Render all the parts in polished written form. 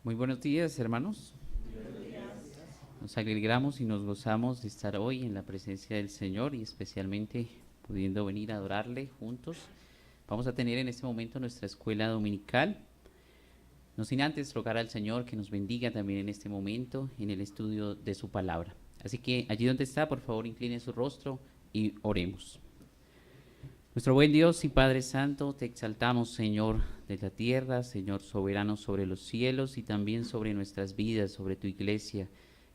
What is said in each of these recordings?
Muy buenos días, hermanos. Nos alegramos y nos gozamos de estar hoy en la presencia del Señor y especialmente pudiendo venir a adorarle juntos. Vamos a tener en este momento nuestra escuela dominical. No sin antes rogar al Señor que nos bendiga también en este momento en el estudio de su palabra. Así que allí donde está, por favor, incline su rostro y oremos. Nuestro buen Dios y Padre Santo, te exaltamos, Señor de la tierra, Señor soberano sobre los cielos y también sobre nuestras vidas, sobre tu iglesia.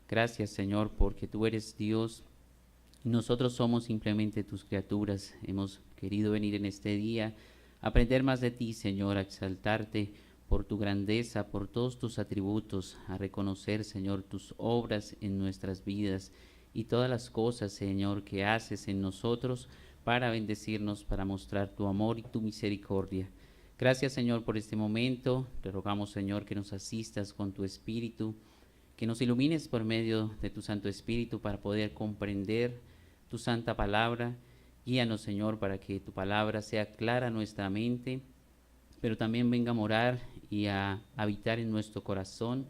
Gracias, Señor, porque tú eres Dios y nosotros somos simplemente tus criaturas. Hemos querido venir en este día a aprender más de ti, Señor, a exaltarte por tu grandeza, por todos tus atributos, a reconocer, Señor, tus obras en nuestras vidas y todas las cosas, Señor, que haces en nosotros para bendecirnos, para mostrar tu amor y tu misericordia. Gracias, Señor, por este momento. Te rogamos, Señor, que nos asistas con tu Espíritu, que nos ilumines por medio de tu Santo Espíritu para poder comprender tu santa palabra. Guíanos, Señor, para que tu palabra sea clara a nuestra mente, pero también venga a morar y a habitar en nuestro corazón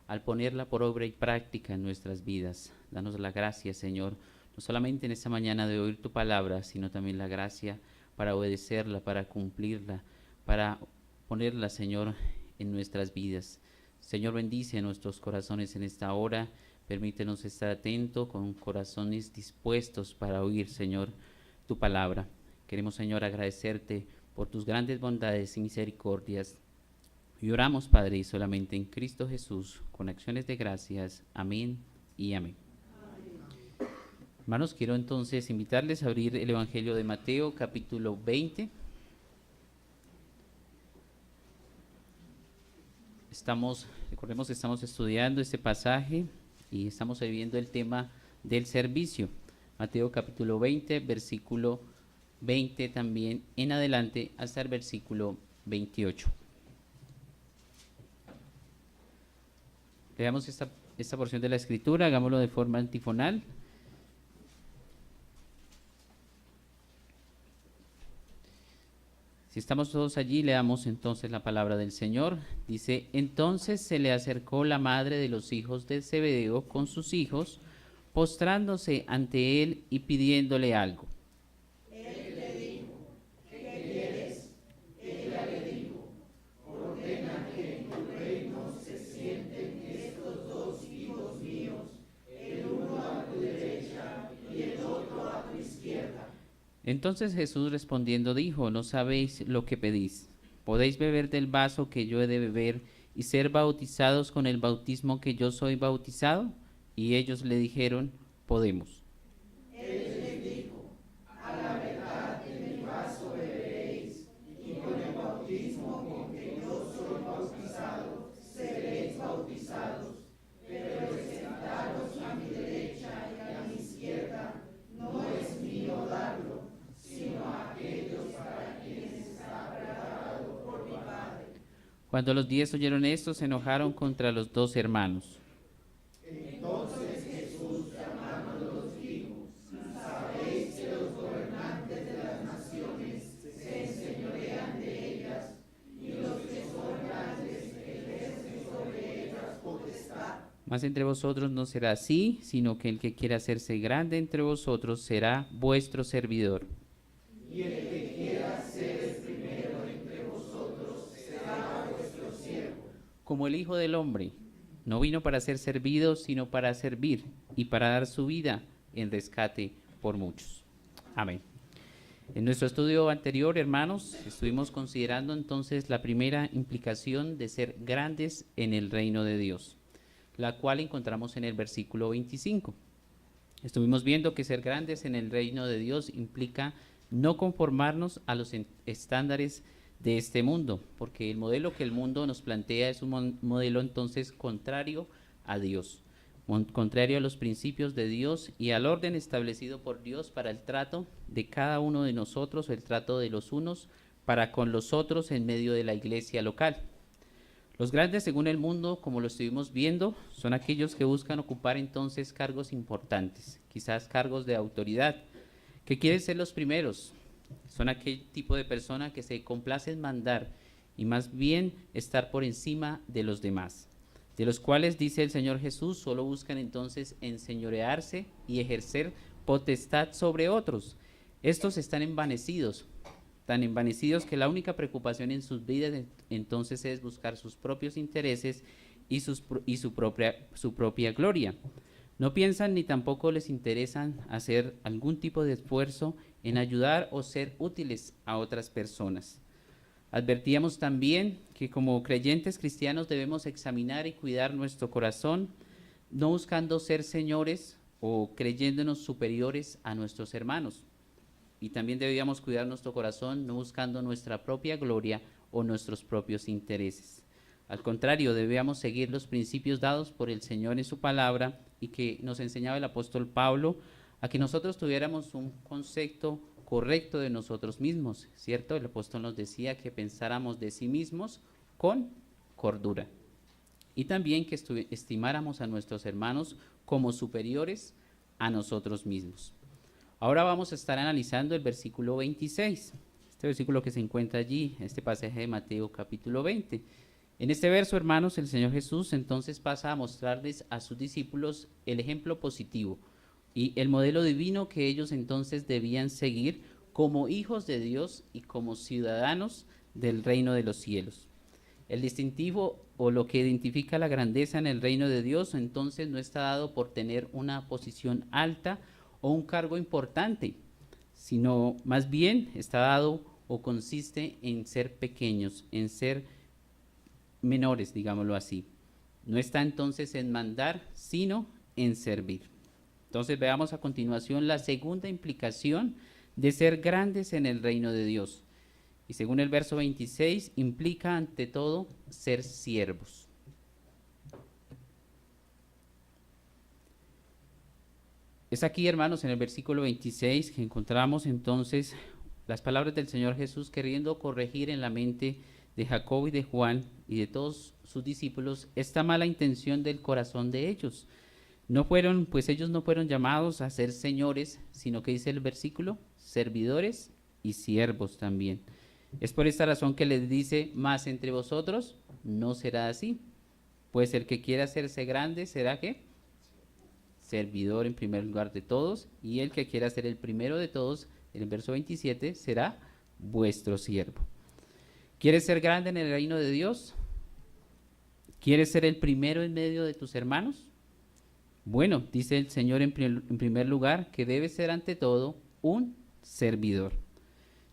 al ponerla por obra y práctica en nuestras vidas. Danos la gracia, Señor, no solamente en esta mañana de oír tu palabra, sino también la gracia para obedecerla, para cumplirla, para ponerla, Señor, en nuestras vidas. Señor, bendice nuestros corazones en esta hora. Permítenos estar atentos con corazones dispuestos para oír, Señor, tu palabra. Queremos, Señor, agradecerte por tus grandes bondades y misericordias. Y oramos, Padre, y solamente en Cristo Jesús, con acciones de gracias. Amén y amén. Hermanos, quiero entonces invitarles a abrir el Evangelio de Mateo, capítulo 20. Recordemos que estamos estudiando este pasaje y estamos viviendo el tema del servicio. Mateo capítulo 20, versículo 20 también en adelante hasta el versículo 28. Leamos esta porción de la Escritura, hagámoslo de forma antifonal. Si estamos todos allí, leamos entonces la palabra del Señor. Dice: entonces se le acercó la madre de los hijos de Zebedeo con sus hijos, postrándose ante él y pidiéndole algo. Él le dijo: ¿qué quieres? Ella le dijo: ordena que en tu reino se sienten estos dos hijos míos, el uno a tu derecha y el otro a tu izquierda. Entonces Jesús respondiendo dijo: no sabéis lo que pedís. ¿Podéis beber del vaso que yo he de beber y ser bautizados con el bautismo que yo soy bautizado? Y ellos le dijeron: podemos. Él les dijo: a la verdad de mi vaso beberéis, y con el bautismo con que yo soy bautizado seréis bautizados, pero el sentaros a mi derecha y a mi izquierda no es mío darlo, sino a aquellos para quienes está preparado por mi Padre. Cuando los 10 oyeron esto, se enojaron contra los dos hermanos. Entonces Jesús, llamándolos, dijo: sabéis que los gobernantes de las naciones se enseñorean de ellas, y los que son grandes ejercen sobre ellas potestad. Mas entre vosotros no será así, sino que el que quiera hacerse grande entre vosotros será vuestro servidor. Y el que quiera ser el primero entre vosotros será vuestro siervo. Como el Hijo del Hombre no vino para ser servido, sino para servir y para dar su vida en rescate por muchos. Amén. En nuestro estudio anterior, hermanos, estuvimos considerando entonces la primera implicación de ser grandes en el reino de Dios, la cual encontramos en el versículo 25. Estuvimos viendo que ser grandes en el reino de Dios implica no conformarnos a los estándares de este mundo, porque el modelo que el mundo nos plantea es un modelo entonces contrario a Dios, contrario a los principios de Dios y al orden establecido por Dios para el trato de cada uno de nosotros, el trato de los unos para con los otros en medio de la iglesia local. Los grandes, según el mundo, como lo estuvimos viendo, son aquellos que buscan ocupar entonces cargos importantes, quizás cargos de autoridad, que quieren ser los primeros. Son aquel tipo de persona que se complace en mandar y más bien estar por encima de los demás. de los cuales, dice el Señor Jesús, solo buscan entonces enseñorearse y ejercer potestad sobre otros. Estos están envanecidos, tan envanecidos que la única preocupación en sus vidas entonces es buscar sus propios intereses y su propia gloria. No piensan ni tampoco les interesan hacer algún tipo de esfuerzo en ayudar o ser útiles a otras personas. Advertíamos también que como creyentes cristianos debemos examinar y cuidar nuestro corazón, no buscando ser señores o creyéndonos superiores a nuestros hermanos. Y también debíamos cuidar nuestro corazón, no buscando nuestra propia gloria o nuestros propios intereses. Al contrario, debíamos seguir los principios dados por el Señor en su palabra y que nos enseñaba el apóstol Pablo, a que nosotros tuviéramos un concepto correcto de nosotros mismos, ¿cierto? El apóstol nos decía que pensáramos de sí mismos con cordura y también que estimáramos a nuestros hermanos como superiores a nosotros mismos. Ahora vamos a estar analizando el versículo 26, este versículo que se encuentra allí, este pasaje de Mateo capítulo 20. En este verso, hermanos, el Señor Jesús entonces pasa a mostrarles a sus discípulos el ejemplo positivo y el modelo divino que ellos entonces debían seguir como hijos de Dios y como ciudadanos del reino de los cielos. El distintivo o lo que identifica la grandeza en el reino de Dios entonces no está dado por tener una posición alta o un cargo importante, sino más bien está dado o consiste en ser pequeños, en ser menores, digámoslo así. No está entonces en mandar, sino en servir. Entonces veamos a continuación la segunda implicación de ser grandes en el reino de Dios. Y según el verso 26, implica ante todo ser siervos. Es aquí, hermanos, en el versículo 26 que encontramos entonces las palabras del Señor Jesús queriendo corregir en la mente de Jacobo y de Juan y de todos sus discípulos esta mala intención del corazón de ellos. Ellos no fueron llamados a ser señores, sino que dice el versículo, servidores y siervos también. Es por esta razón que les dice, más entre vosotros no será así, pues el que quiera hacerse grande será ¿qué? Servidor en primer lugar de todos, y el que quiera ser el primero de todos, en el verso 27, será vuestro siervo. ¿Quieres ser grande en el reino de Dios? ¿Quieres ser el primero en medio de tus hermanos? Bueno, dice el Señor en primer lugar que debe ser ante todo un servidor.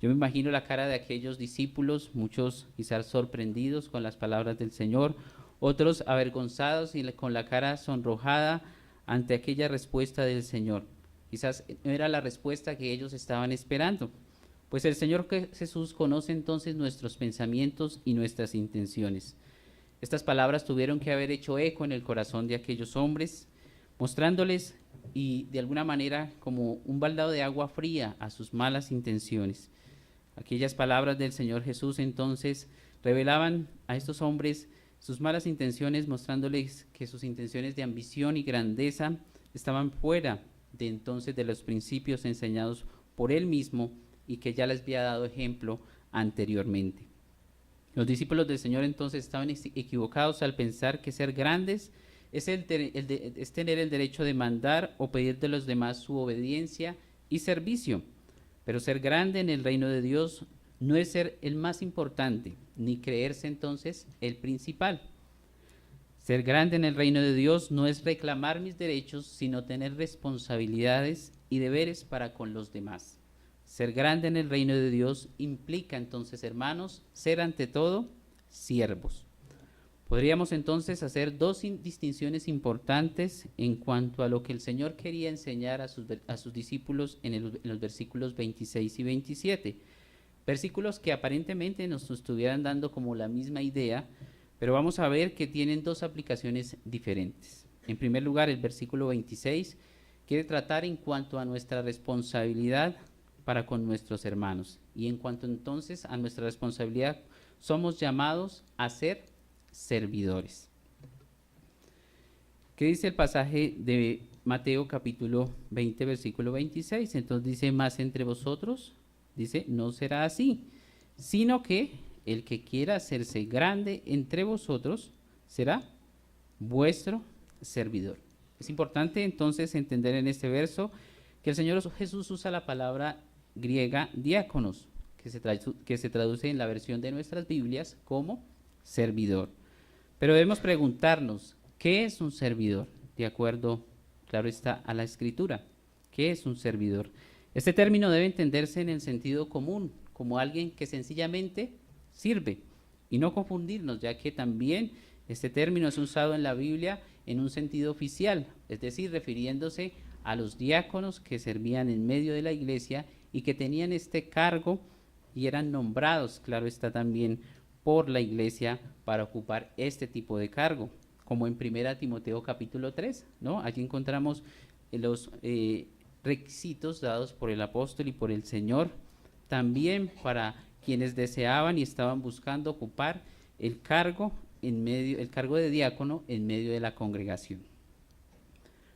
Yo me imagino la cara de aquellos discípulos, muchos quizás sorprendidos con las palabras del Señor, otros avergonzados y con la cara sonrojada ante aquella respuesta del Señor. Quizás no era la respuesta que ellos estaban esperando, pues el Señor Jesús conoce entonces nuestros pensamientos y nuestras intenciones. Estas palabras tuvieron que haber hecho eco en el corazón de aquellos hombres, mostrándoles y de alguna manera como un baldado de agua fría a sus malas intenciones. Aquellas palabras del Señor Jesús entonces revelaban a estos hombres sus malas intenciones, mostrándoles que sus intenciones de ambición y grandeza estaban fuera de entonces de los principios enseñados por Él mismo y que ya les había dado ejemplo anteriormente. Los discípulos del Señor entonces estaban equivocados al pensar que ser grandes es tener el derecho de mandar o pedir de los demás su obediencia y servicio. Pero ser grande en el reino de Dios no es ser el más importante, ni creerse entonces el principal. Ser grande en el reino de Dios no es reclamar mis derechos, sino tener responsabilidades y deberes para con los demás. Ser grande en el reino de Dios implica entonces, hermanos, ser ante todo siervos. Podríamos entonces hacer dos distinciones importantes en cuanto a lo que el Señor quería enseñar a sus discípulos en los versículos 26 y 27. Versículos que aparentemente nos estuvieran dando como la misma idea, pero vamos a ver que tienen dos aplicaciones diferentes. En primer lugar, el versículo 26 quiere tratar en cuanto a nuestra responsabilidad para con nuestros hermanos. Y en cuanto entonces a nuestra responsabilidad, somos llamados a ser servidores. ¿Qué dice el pasaje de Mateo capítulo 20, versículo 26? Entonces dice, más entre vosotros, dice, no será así, sino que el que quiera hacerse grande entre vosotros será vuestro servidor. Es importante entonces entender en este verso que el Señor Jesús usa la palabra griega diáconos, que se traduce en la versión de nuestras Biblias como servidor. Pero debemos preguntarnos, ¿qué es un servidor? De acuerdo, claro está, a la Escritura. ¿Qué es un servidor? Este término debe entenderse en el sentido común, como alguien que sencillamente sirve, y no confundirnos, ya que también este término es usado en la Biblia en un sentido oficial, es decir, refiriéndose a los diáconos que servían en medio de la iglesia y que tenían este cargo y eran nombrados, claro está, también por la iglesia para ocupar este tipo de cargo, como en 1 Timoteo capítulo 3, ¿no? Allí encontramos los requisitos dados por el apóstol y por el Señor, también para quienes deseaban y estaban buscando ocupar el cargo de diácono en medio de la congregación.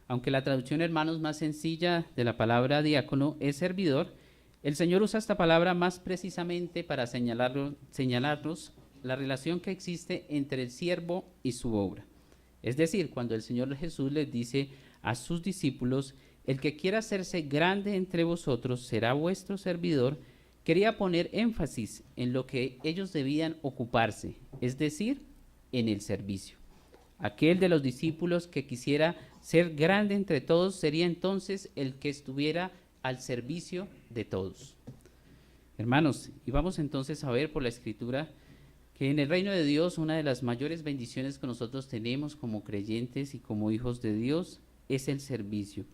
Aunque la traducción, hermanos, más sencilla de la palabra diácono es servidor, el Señor usa esta palabra más precisamente para señalarnos la relación que existe entre el siervo y su obra. Es decir, cuando el Señor Jesús les dice a sus discípulos, el que quiera hacerse grande entre vosotros será vuestro servidor, quería poner énfasis en lo que ellos debían ocuparse, es decir, en el servicio. Aquel de los discípulos que quisiera ser grande entre todos sería entonces el que estuviera al servicio de todos. Hermanos, y vamos entonces a ver por la Escritura que en el reino de Dios una de las mayores bendiciones que nosotros tenemos como creyentes y como hijos de Dios es el servicio.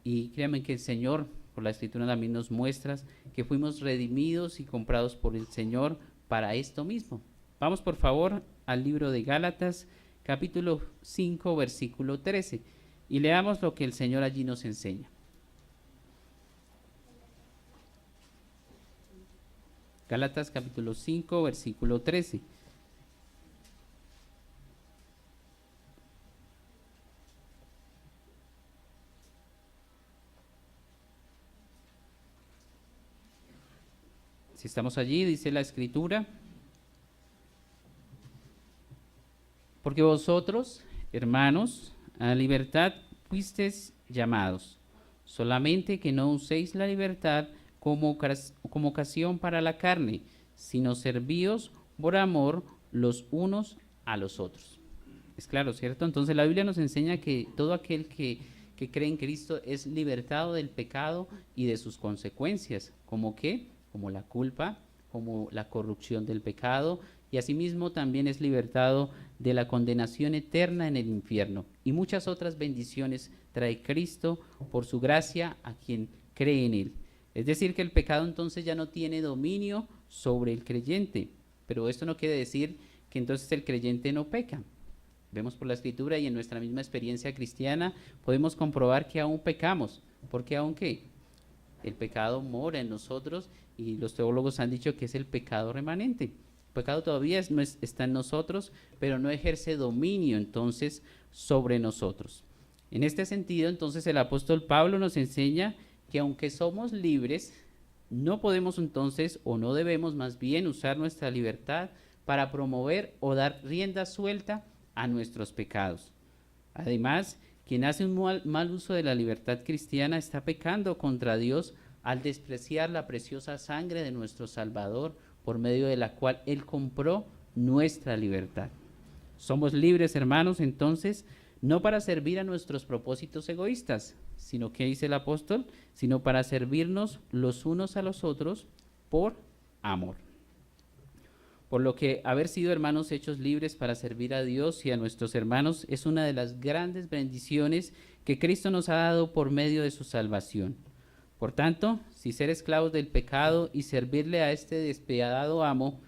Y créanme que el Señor, por la Escritura también nos muestra que fuimos redimidos y comprados por el Señor para esto mismo. Vamos por favor al libro de Gálatas, capítulo 5, versículo 13, y leamos lo que el Señor allí nos enseña. Gálatas capítulo 5, versículo 13. Si estamos allí, dice la Escritura, porque vosotros, hermanos, a la libertad fuisteis llamados, solamente que no uséis la libertad como ocasión para la carne, sino servíos por amor los unos a los otros. Es claro, ¿cierto? Entonces la Biblia nos enseña que todo aquel que cree en Cristo es libertado del pecado y de sus consecuencias, ¿como qué? Como la culpa, como la corrupción del pecado, y asimismo también es libertado de la condenación eterna en el infierno. Y muchas otras bendiciones trae Cristo por su gracia a quien cree en Él. Es decir, que el pecado entonces ya no tiene dominio sobre el creyente, pero esto no quiere decir que entonces el creyente no peca. Vemos por la Escritura y en nuestra misma experiencia cristiana podemos comprobar que aún pecamos, porque aunque el pecado mora en nosotros y los teólogos han dicho que es el pecado remanente. El pecado todavía está en nosotros, pero no ejerce dominio entonces sobre nosotros. En este sentido, entonces el apóstol Pablo nos enseña que aunque somos libres, no podemos entonces, o no debemos más bien, usar nuestra libertad para promover o dar rienda suelta a nuestros pecados. Además, quien hace un mal uso de la libertad cristiana está pecando contra Dios al despreciar la preciosa sangre de nuestro Salvador, por medio de la cual Él compró nuestra libertad. Somos libres, hermanos, entonces, no para servir a nuestros propósitos egoístas, sino, ¿qué dice el apóstol? Sino para servirnos los unos a los otros por amor. Por lo que haber sido, hermanos, hechos libres para servir a Dios y a nuestros hermanos es una de las grandes bendiciones que Cristo nos ha dado por medio de su salvación. Por tanto, si ser esclavos del pecado y servirle a este despiadado amo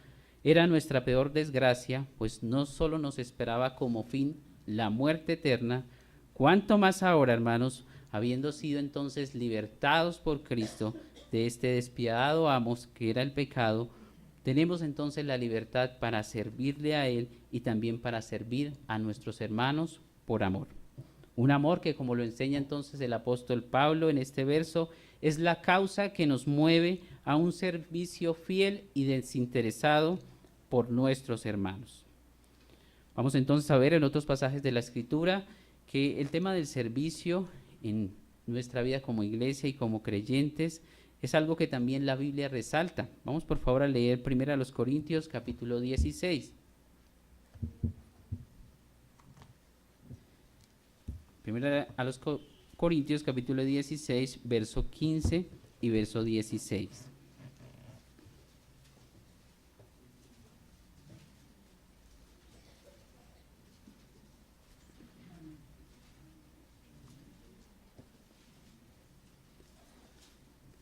era nuestra peor desgracia, pues no solo nos esperaba como fin la muerte eterna, cuánto más ahora, hermanos, habiendo sido entonces libertados por Cristo de este despiadado amo que era el pecado, tenemos entonces la libertad para servirle a Él y también para servir a nuestros hermanos por amor. Un amor que, como lo enseña entonces el apóstol Pablo en este verso, es la causa que nos mueve a un servicio fiel y desinteresado por nuestros hermanos. Vamos entonces a ver en otros pasajes de la Escritura que el tema del servicio en nuestra vida como iglesia y como creyentes es algo que también la Biblia resalta. Vamos por favor a leer primero a los Corintios capítulo 16. Primero a los Corintios capítulo 16, verso 15 y verso 16.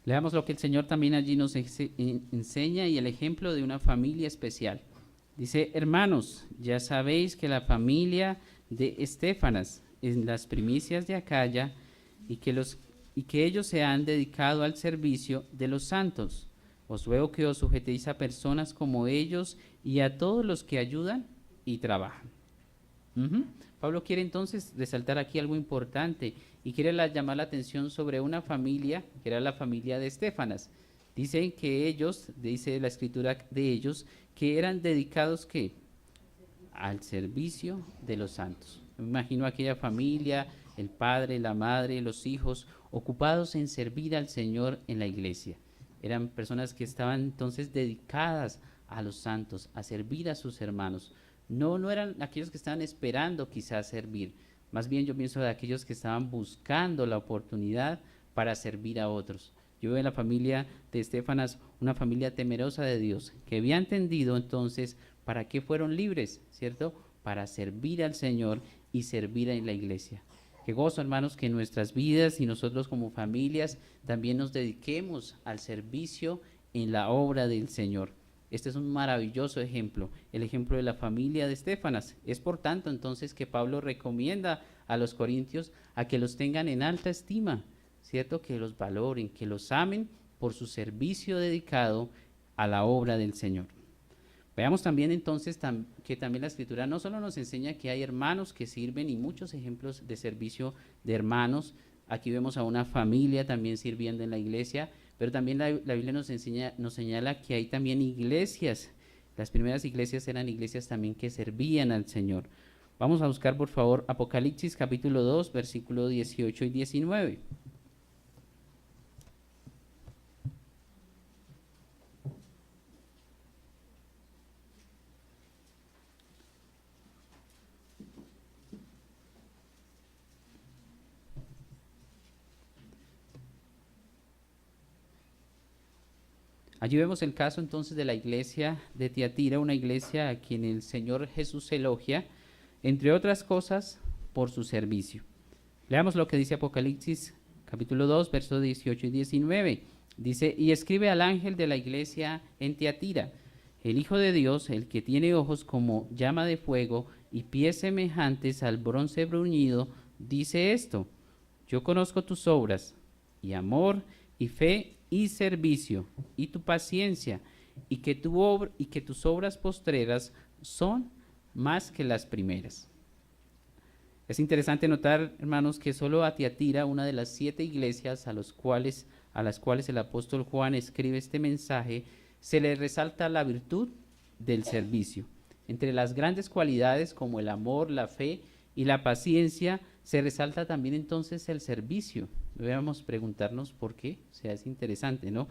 Leamos lo que el Señor también allí nos enseña y el ejemplo de una familia especial. Dice: hermanos, ya sabéis que la familia de Estéfanas en las primicias de Acaya y que ellos se han dedicado al servicio de los santos. Os ruego que os sujetéis a personas como ellos y a todos los que ayudan y trabajan. Pablo quiere entonces resaltar aquí algo importante y quiere llamar la atención sobre una familia, que era la familia de Estéfanas. Dicen que ellos, dice la escritura de ellos, que eran dedicados ¿qué? Al servicio de los santos. Me imagino aquella familia, el padre, la madre, los hijos, ocupados en servir al Señor en la iglesia. Eran personas que estaban entonces dedicadas a los santos, a servir a sus hermanos. No eran aquellos que estaban esperando quizás servir, más bien yo pienso de aquellos que estaban buscando la oportunidad para servir a otros. Yo veo en la familia de Estéfanas una familia temerosa de Dios, que había entendido entonces para qué fueron libres, ¿cierto? Para servir al Señor y servir en la iglesia. Qué gozo, hermanos, que en nuestras vidas y nosotros como familias también nos dediquemos al servicio en la obra del Señor. Este es un maravilloso ejemplo, el ejemplo de la familia de Estéfanas. Es por tanto entonces que Pablo recomienda a los corintios a que los tengan en alta estima, ¿cierto? Que los valoren, que los amen por su servicio dedicado a la obra del Señor. Veamos también entonces que también la Escritura no solo nos enseña que hay hermanos que sirven y muchos ejemplos de servicio de hermanos. Aquí vemos a una familia también sirviendo en la iglesia, pero también la Biblia nos señala que hay también iglesias. Las primeras iglesias eran iglesias también que servían al Señor. Vamos a buscar por favor Apocalipsis capítulo 2, versículo 18 y 19. Allí vemos el caso entonces de la iglesia de Tiatira, una iglesia a quien el Señor Jesús elogia, entre otras cosas, por su servicio. Leamos lo que dice Apocalipsis capítulo 2, versos 18 y 19. Dice: y escribe al ángel de la iglesia en Tiatira, el Hijo de Dios, el que tiene ojos como llama de fuego y pies semejantes al bronce bruñido, dice esto: yo conozco tus obras, y amor, y fe, y servicio, y tu paciencia, y que tus obras postreras son más que las primeras. Es interesante notar, hermanos, que solo a Tiatira, una de las 7 iglesias a las cuales el apóstol Juan escribe este mensaje, se le resalta la virtud del servicio. Entre las grandes cualidades como el amor, la fe y la paciencia, se resalta también entonces el servicio. Debemos preguntarnos por qué, o sea, es interesante, ¿no?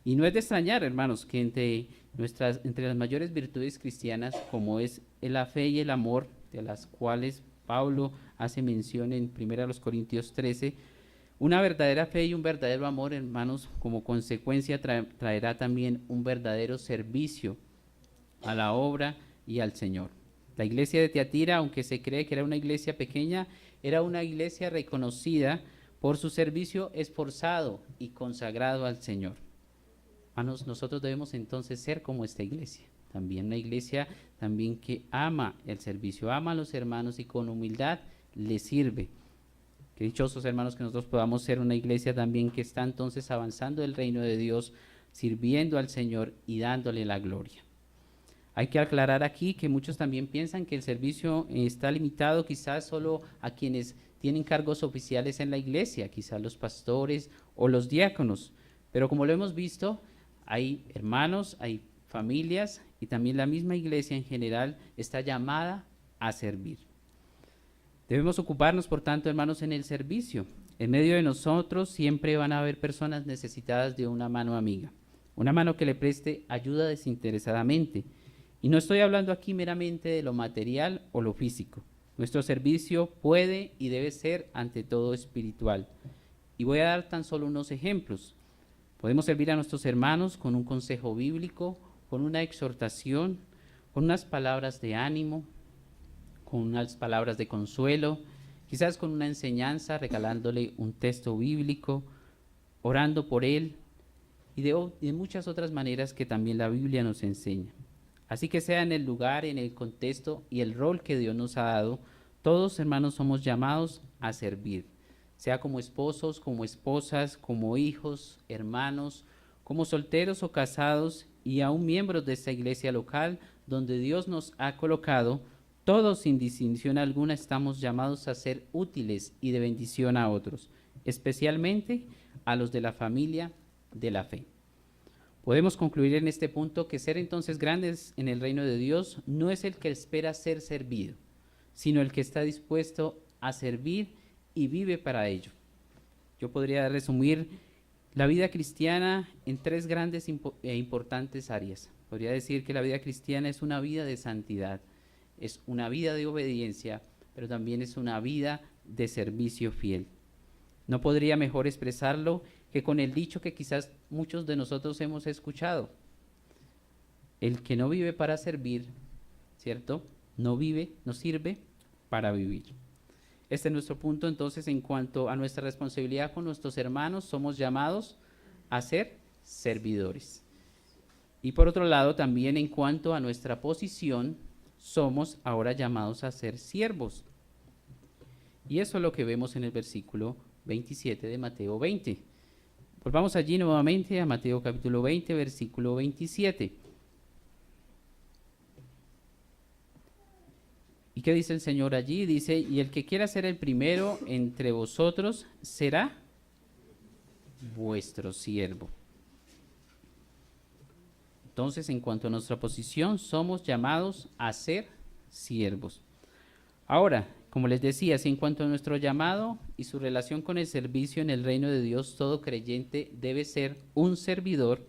Y no es de extrañar, hermanos, que entre las mayores virtudes cristianas, como es la fe y el amor, de las cuales Pablo hace mención en 1 Corintios 13, una verdadera fe y un verdadero amor, hermanos, como consecuencia traerá también un verdadero servicio a la obra y al Señor. La iglesia de Tiatira, aunque se cree que era una iglesia pequeña, era una iglesia reconocida por su servicio esforzado y consagrado al Señor. Hermanos, nosotros debemos entonces ser como esta iglesia, también una iglesia también que ama el servicio, ama a los hermanos y con humildad les sirve. Qué dichosos, hermanos, que nosotros podamos ser una iglesia también que está entonces avanzando el reino de Dios, sirviendo al Señor y dándole la gloria. Hay que aclarar aquí que muchos también piensan que el servicio está limitado quizás solo a quienes tienen cargos oficiales en la iglesia, quizás los pastores o los diáconos. Pero como lo hemos visto, hay hermanos, hay familias y también la misma iglesia en general está llamada a servir. Debemos ocuparnos, por tanto, hermanos, en el servicio. En medio de nosotros siempre van a haber personas necesitadas de una mano amiga, una mano que le preste ayuda desinteresadamente. Y no estoy hablando aquí meramente de lo material o lo físico. Nuestro servicio puede y debe ser ante todo espiritual. Y voy a dar tan solo unos ejemplos. Podemos servir a nuestros hermanos con un consejo bíblico, con una exhortación, con unas palabras de ánimo, con unas palabras de consuelo, quizás con una enseñanza, regalándole un texto bíblico, orando por él y de muchas otras maneras que también la Biblia nos enseña. Así que sea en el lugar, en el contexto y el rol que Dios nos ha dado, todos, hermanos, somos llamados a servir, sea como esposos, como esposas, como hijos, hermanos, como solteros o casados y aún miembros de esta iglesia local donde Dios nos ha colocado. Todos, sin distinción alguna, estamos llamados a ser útiles y de bendición a otros, especialmente a los de la familia de la fe. Podemos concluir en este punto que ser entonces grandes en el reino de Dios no es el que espera ser servido, sino el que está dispuesto a servir y vive para ello. Yo podría resumir la vida cristiana en tres grandes e importantes áreas. Podría decir que la vida cristiana es una vida de santidad, es una vida de obediencia, pero también es una vida de servicio fiel. No podría mejor expresarlo que con el dicho que quizás muchos de nosotros hemos escuchado. El que no vive para servir, ¿cierto? No sirve para vivir. Este es nuestro punto entonces en cuanto a nuestra responsabilidad con nuestros hermanos. Somos llamados a ser servidores. Y por otro lado, también en cuanto a nuestra posición, somos ahora llamados a ser siervos. Y eso es lo que vemos en el versículo 27 de Mateo 20. Volvamos allí nuevamente a Mateo capítulo 20, versículo 27. ¿Y qué dice el Señor allí? Dice, y el que quiera ser el primero entre vosotros será vuestro siervo. Entonces, en cuanto a nuestra posición, somos llamados a ser siervos. Ahora, como les decía, si en cuanto a nuestro llamado y su relación con el servicio en el reino de Dios, todo creyente debe ser un servidor,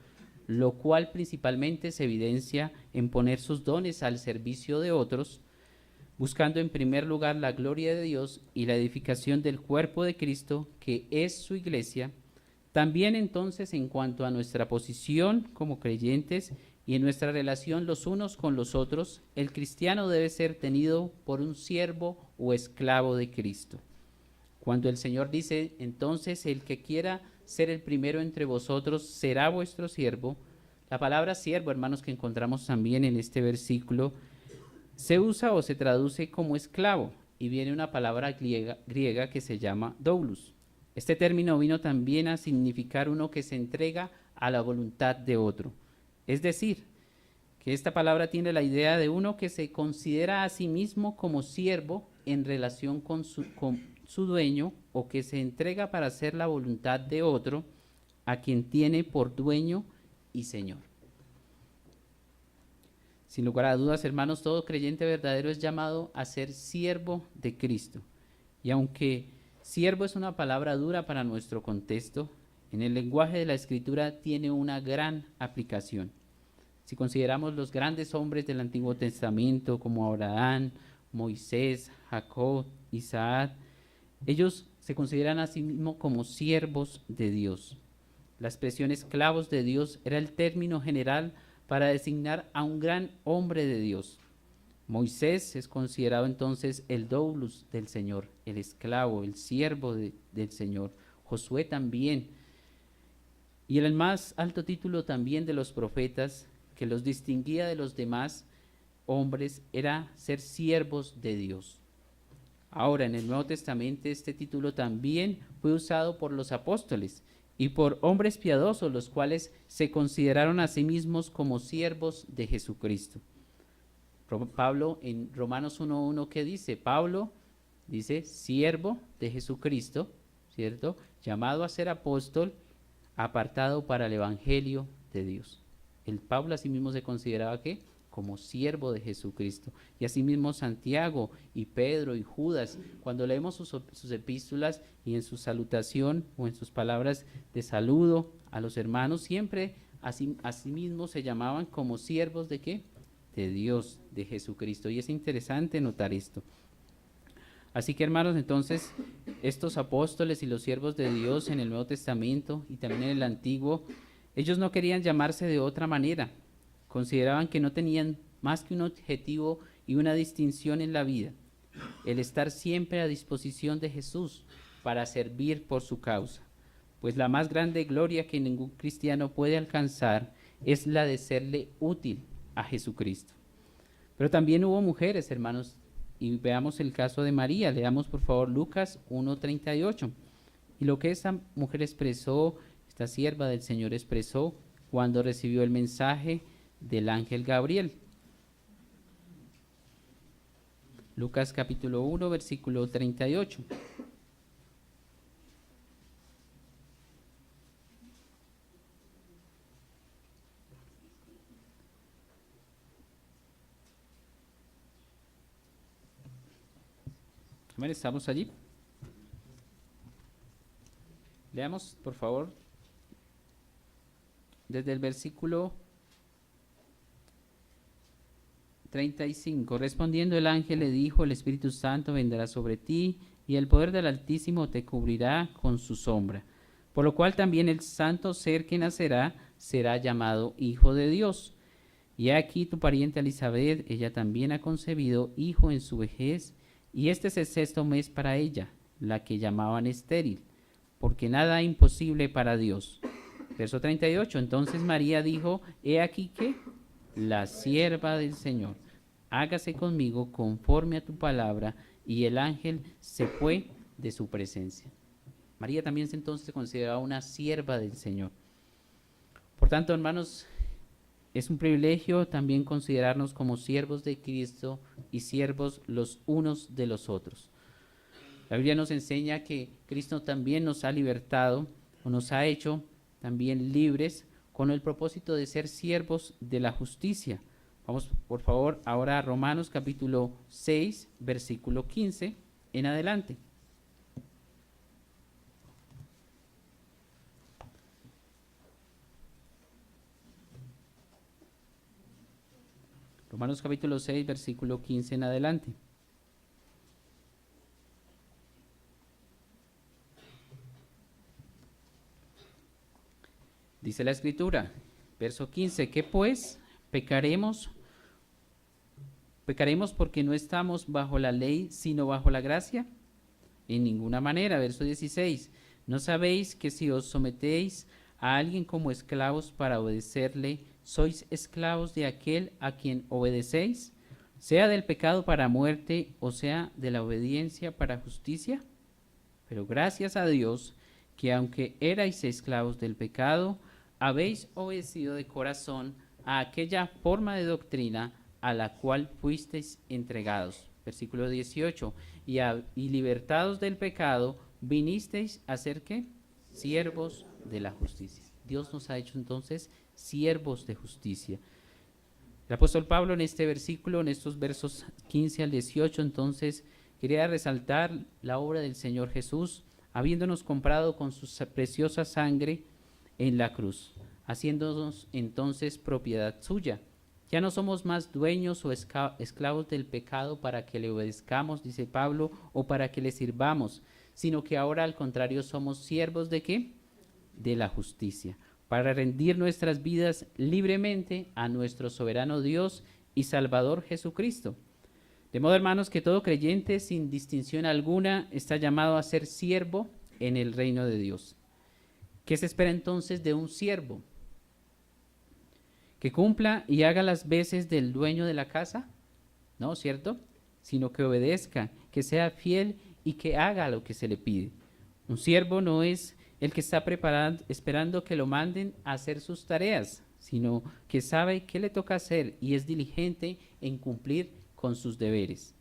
lo cual principalmente se evidencia en poner sus dones al servicio de otros, buscando en primer lugar la gloria de Dios y la edificación del cuerpo de Cristo, que es su iglesia. También entonces, en cuanto a nuestra posición como creyentes y en nuestra relación los unos con los otros, el cristiano debe ser tenido por un siervo o esclavo de Cristo. Cuando el Señor dice, entonces, el que quiera ser el primero entre vosotros será vuestro siervo, la palabra siervo, hermanos, que encontramos también en este versículo, se usa o se traduce como esclavo y viene una palabra griega que se llama doulos. Este término vino también a significar uno que se entrega a la voluntad de otro. Es decir, que esta palabra tiene la idea de uno que se considera a sí mismo como siervo en relación con su dueño, o que se entrega para hacer la voluntad de otro, a quien tiene por dueño y señor. Sin lugar a dudas, hermanos, todo creyente verdadero es llamado a ser siervo de Cristo. Y aunque siervo es una palabra dura para nuestro contexto, en el lenguaje de la Escritura tiene una gran aplicación. Si consideramos los grandes hombres del Antiguo Testamento como Abraham, Moisés, Jacob, Isaac, ellos se consideran a sí mismos como siervos de Dios. La expresión esclavos de Dios era el término general para designar a un gran hombre de Dios. Moisés es considerado entonces el doulos del Señor, el esclavo, el siervo del Señor. Josué también. Y el más alto título también de los profetas, que los distinguía de los demás hombres, era ser siervos de Dios. Ahora, en el Nuevo Testamento, este título también fue usado por los apóstoles y por hombres piadosos, los cuales se consideraron a sí mismos como siervos de Jesucristo. Pablo en Romanos 1:1, ¿qué dice? Pablo dice, siervo de Jesucristo, ¿cierto? Llamado a ser apóstol, apartado para el evangelio de Dios. El Pablo a sí mismo se consideraba ¿qué? como siervo de Jesucristo. Y asimismo Santiago y Pedro y Judas, cuando leemos sus epístolas y en su salutación o en sus palabras de saludo a los hermanos, siempre asimismo se llamaban como siervos ¿de qué? De Dios, de Jesucristo. Y es interesante notar esto. Así que, hermanos, entonces estos apóstoles y los siervos de Dios en el Nuevo Testamento y también en el Antiguo, ellos no querían llamarse de otra manera. Consideraban que no tenían más que un objetivo y una distinción en la vida: el estar siempre a disposición de Jesús para servir por su causa. Pues la más grande gloria que ningún cristiano puede alcanzar es la de serle útil a Jesucristo. Pero también hubo mujeres, hermanos, y veamos el caso de María. Leamos por favor Lucas 1:38. Y lo que esta mujer expresó, esta sierva del Señor expresó cuando recibió el mensaje del ángel Gabriel. Lucas capítulo 1, versículo 38. Amén, ¿estamos allí? Leamos, por favor, desde el versículo 35. Respondiendo el ángel le dijo: el Espíritu Santo vendrá sobre ti, y el poder del Altísimo te cubrirá con su sombra. Por lo cual también el santo ser que nacerá será llamado Hijo de Dios. Y aquí tu pariente Elisabet, ella también ha concebido hijo en su vejez, y este es el 6º mes para ella, la que llamaban estéril, porque nada hay imposible para Dios. Verso 38. Entonces María dijo: he aquí que la sierva del Señor, hágase conmigo conforme a tu palabra. Y el ángel se fue de su presencia. María también entonces se consideraba una sierva del Señor. Por tanto, hermanos, es un privilegio también considerarnos como siervos de Cristo y siervos los unos de los otros. La Biblia nos enseña que Cristo también nos ha libertado o nos ha hecho también libres con el propósito de ser siervos de la justicia. Vamos, por favor, ahora a Romanos capítulo 6, versículo 15 en adelante. Romanos capítulo 6, versículo 15 en adelante. Dice la Escritura, verso 15, ¿qué pues? ¿Pecaremos porque no estamos bajo la ley, sino bajo la gracia? En ninguna manera. Verso 16, ¿no sabéis que si os sometéis a alguien como esclavos para obedecerle, sois esclavos de aquel a quien obedecéis, sea del pecado para muerte o sea de la obediencia para justicia? Pero gracias a Dios que aunque erais esclavos del pecado, habéis obedecido de corazón a aquella forma de doctrina a la cual fuisteis entregados. Versículo 18, y libertados del pecado, vinisteis a ser ¿qué? Siervos de la justicia. Dios nos ha hecho entonces siervos de justicia. El apóstol Pablo en este versículo, en estos versos 15 al 18, entonces quería resaltar la obra del Señor Jesús, habiéndonos comprado con su preciosa sangre en la cruz, haciéndonos entonces propiedad suya. Ya no somos más dueños o esclavos del pecado para que le obedezcamos, dice Pablo, o para que le sirvamos, sino que ahora al contrario somos siervos ¿de qué? De la justicia, para rendir nuestras vidas libremente a nuestro soberano Dios y Salvador Jesucristo. De modo, hermanos, que todo creyente, sin distinción alguna, está llamado a ser siervo en el reino de Dios. ¿Qué se espera entonces de un siervo? ¿Que cumpla y haga las veces del dueño de la casa? No, ¿cierto? Sino que obedezca, que sea fiel y que haga lo que se le pide. Un siervo no es el que está esperando que lo manden a hacer sus tareas, sino que sabe qué le toca hacer y es diligente en cumplir con sus deberes.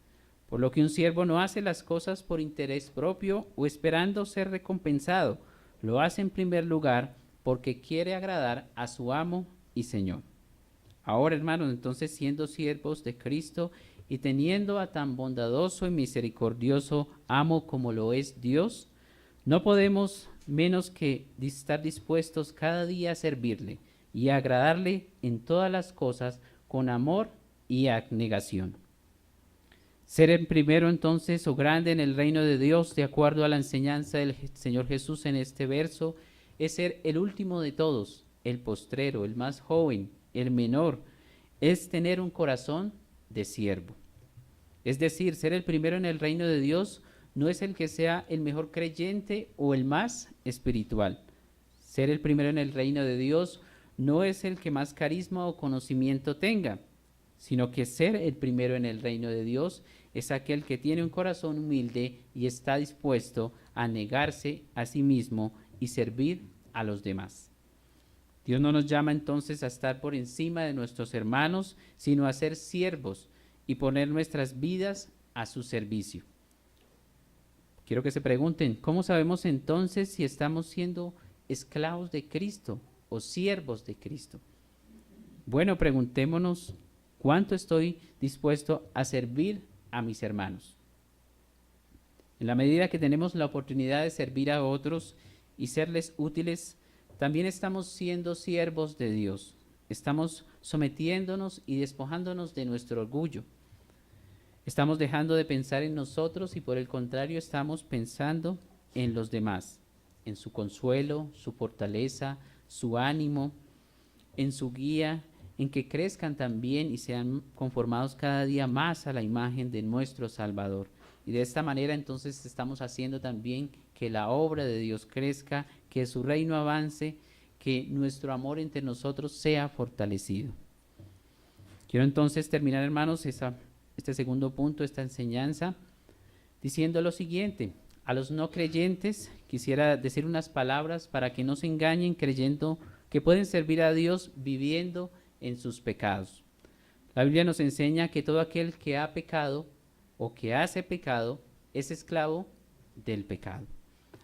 Por lo que un siervo no hace las cosas por interés propio o esperando ser recompensado, lo hace en primer lugar porque quiere agradar a su amo y Señor. Ahora, hermanos, entonces siendo siervos de Cristo y teniendo a tan bondadoso y misericordioso amo como lo es Dios, no podemos menos que estar dispuestos cada día a servirle y a agradarle en todas las cosas con amor y abnegación. Ser el primero entonces o grande en el reino de Dios, de acuerdo a la enseñanza del Señor Jesús en este verso, es ser el último de todos, el postrero, el más joven, el menor, es tener un corazón de siervo. Es decir, ser el primero en el reino de Dios no es el que sea el mejor creyente o el más espiritual. Ser el primero en el reino de Dios no es el que más carisma o conocimiento tenga, sino que ser el primero en el reino de Dios es aquel que tiene un corazón humilde y está dispuesto a negarse a sí mismo y servir a los demás. Dios no nos llama entonces a estar por encima de nuestros hermanos, sino a ser siervos y poner nuestras vidas a su servicio. Quiero que se pregunten, ¿cómo sabemos entonces si estamos siendo esclavos de Cristo o siervos de Cristo? Bueno, preguntémonos, ¿cuánto estoy dispuesto a servir a mis hermanos? En la medida que tenemos la oportunidad de servir a otros y serles útiles, también estamos siendo siervos de Dios. Estamos sometiéndonos y despojándonos de nuestro orgullo. Estamos dejando de pensar en nosotros y por el contrario estamos pensando en los demás, en su consuelo, su fortaleza, su ánimo, en su guía, en que crezcan también y sean conformados cada día más a la imagen de nuestro Salvador. Y de esta manera entonces estamos haciendo también que la obra de Dios crezca, que su reino avance, que nuestro amor entre nosotros sea fortalecido. Quiero entonces terminar, hermanos, este segundo punto, esta enseñanza, diciendo lo siguiente. A los no creyentes quisiera decir unas palabras para que no se engañen creyendo que pueden servir a Dios viviendo en sus pecados. La Biblia nos enseña que todo aquel que ha pecado o que hace pecado es esclavo del pecado.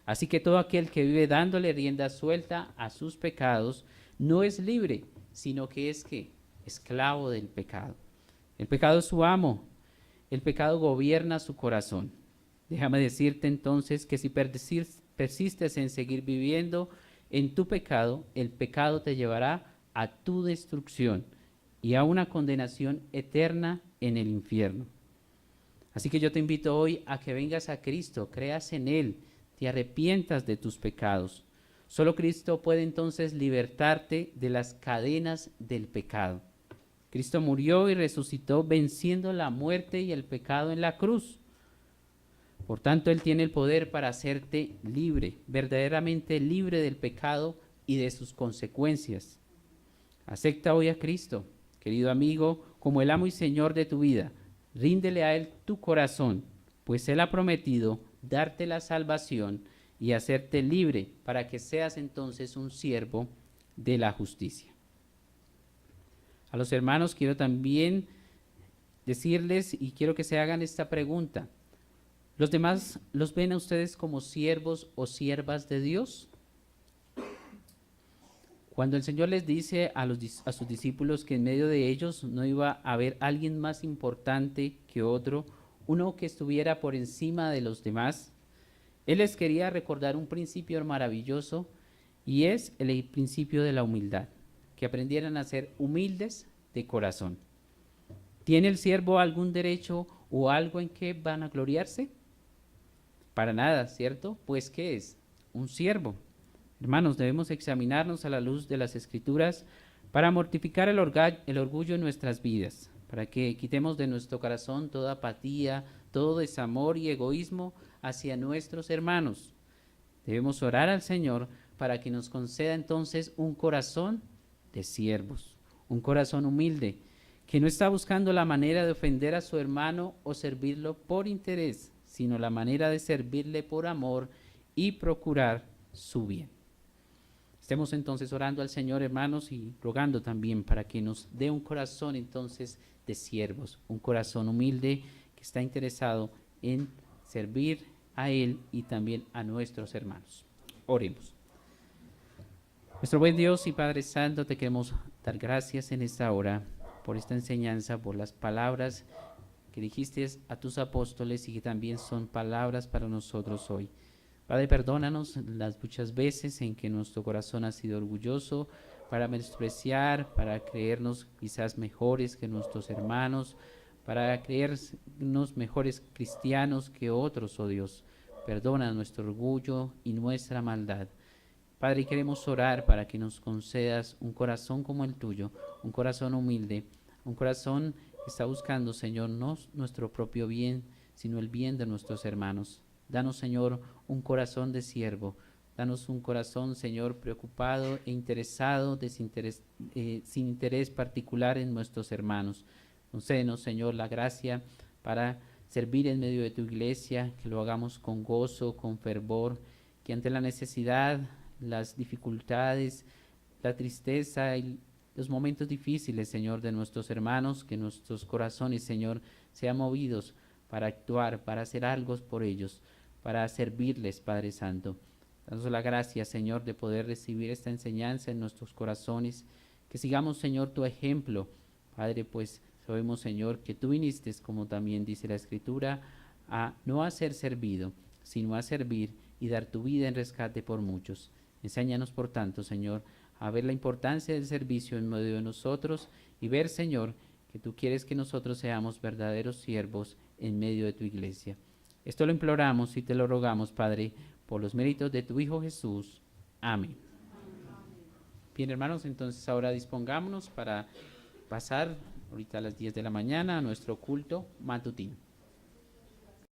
Así que todo aquel que vive dándole rienda suelta a sus pecados no es libre, sino que es esclavo del pecado. El pecado es su amo, el pecado gobierna su corazón. Déjame decirte entonces que si persistes en seguir viviendo en tu pecado, el pecado te llevará a tu destrucción y a una condenación eterna en el infierno. Así que yo te invito hoy a que vengas a Cristo, creas en Él, te arrepientas de tus pecados. Solo Cristo puede entonces libertarte de las cadenas del pecado. Cristo murió y resucitó venciendo la muerte y el pecado en la cruz. Por tanto, Él tiene el poder para hacerte libre, verdaderamente libre del pecado y de sus consecuencias. Acepta hoy a Cristo, querido amigo, como el amo y Señor de tu vida. Ríndele a Él tu corazón, pues Él ha prometido darte la salvación y hacerte libre para que seas entonces un siervo de la justicia. A los hermanos quiero también decirles y quiero que se hagan esta pregunta. ¿Los demás los ven a ustedes como siervos o siervas de Dios? Cuando el Señor les dice a sus discípulos que en medio de ellos no iba a haber alguien más importante que otro, uno que estuviera por encima de los demás, Él les quería recordar un principio maravilloso y es el principio de la humildad, que aprendieran a ser humildes de corazón. ¿Tiene el siervo algún derecho o algo en que van a gloriarse? Para nada, ¿cierto? Pues ¿qué es? Un siervo. Hermanos, debemos examinarnos a la luz de las Escrituras para mortificar el orgullo en nuestras vidas, para que quitemos de nuestro corazón toda apatía, todo desamor y egoísmo hacia nuestros hermanos. Debemos orar al Señor para que nos conceda entonces un corazón de siervos, un corazón humilde, que no está buscando la manera de ofender a su hermano o servirlo por interés, sino la manera de servirle por amor y procurar su bien. Estemos entonces orando al Señor, hermanos, y rogando también para que nos dé un corazón entonces de siervos, un corazón humilde que está interesado en servir a Él y también a nuestros hermanos. Oremos. Nuestro buen Dios y Padre Santo, te queremos dar gracias en esta hora por esta enseñanza, por las palabras que dijiste a tus apóstoles y que también son palabras para nosotros hoy. Padre, perdónanos las muchas veces en que nuestro corazón ha sido orgulloso para menospreciar, para creernos quizás mejores que nuestros hermanos, para creernos mejores cristianos que otros, oh Dios. Perdona nuestro orgullo y nuestra maldad. Padre, queremos orar para que nos concedas un corazón como el tuyo, un corazón humilde, un corazón que está buscando, Señor, no nuestro propio bien, sino el bien de nuestros hermanos. Danos, Señor, un corazón de siervo. Danos un corazón, Señor, preocupado e interesado, sin interés particular en nuestros hermanos. Concédenos, Señor, la gracia para servir en medio de tu iglesia, que lo hagamos con gozo, con fervor, que ante la necesidad, las dificultades, la tristeza y los momentos difíciles, Señor, de nuestros hermanos, que nuestros corazones, Señor, sean movidos para actuar, para hacer algo por ellos, para servirles, Padre Santo. Danos la gracia, Señor, de poder recibir esta enseñanza en nuestros corazones, que sigamos, Señor, tu ejemplo. Padre, pues sabemos, Señor, que tú viniste, como también dice la Escritura, no a ser servido, sino a servir y dar tu vida en rescate por muchos. Enséñanos, por tanto, Señor, a ver la importancia del servicio en medio de nosotros y ver, Señor, que tú quieres que nosotros seamos verdaderos siervos en medio de tu iglesia. Esto lo imploramos y te lo rogamos, Padre, por los méritos de tu Hijo Jesús. Amén. Bien, hermanos, entonces ahora dispongámonos para pasar ahorita a las 10 de la mañana a nuestro culto matutino.